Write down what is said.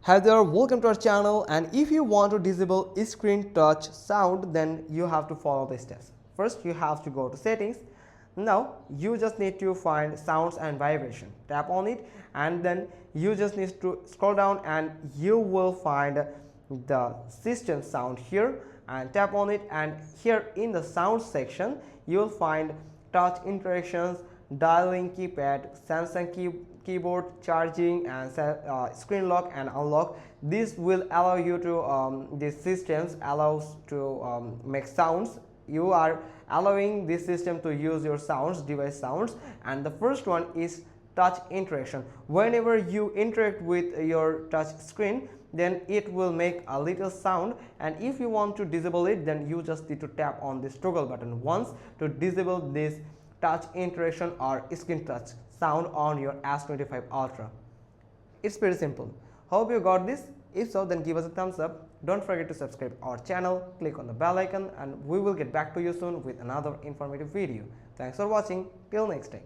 Hi there, welcome to our channel, and if you want to disable screen touch sound, then you have to follow the steps. First you have to go to settings. Now you just need to find sounds and vibration, tap on it, and then you just need to scroll down and you will find the system sound here, and tap on it, and here in the sound section you will find touch interactions, dialing keypad, Samsung keyboard, charging, and screen lock and unlock. This will allow you to these systems allows to make sounds. You are allowing this system to use your sounds, device sounds. And the first one is touch interaction. Whenever you interact with your touch screen, then it will make a little sound, and if you want to disable it, then you just need to tap on this toggle button once to disable this touch interaction or screen touch sound on your S25 Ultra. It's pretty simple. Hope you got this. If so, then give us a thumbs up. Don't forget to subscribe our channel, click on the bell icon, and we will get back to you soon with another informative video. Thanks for watching. Till next time.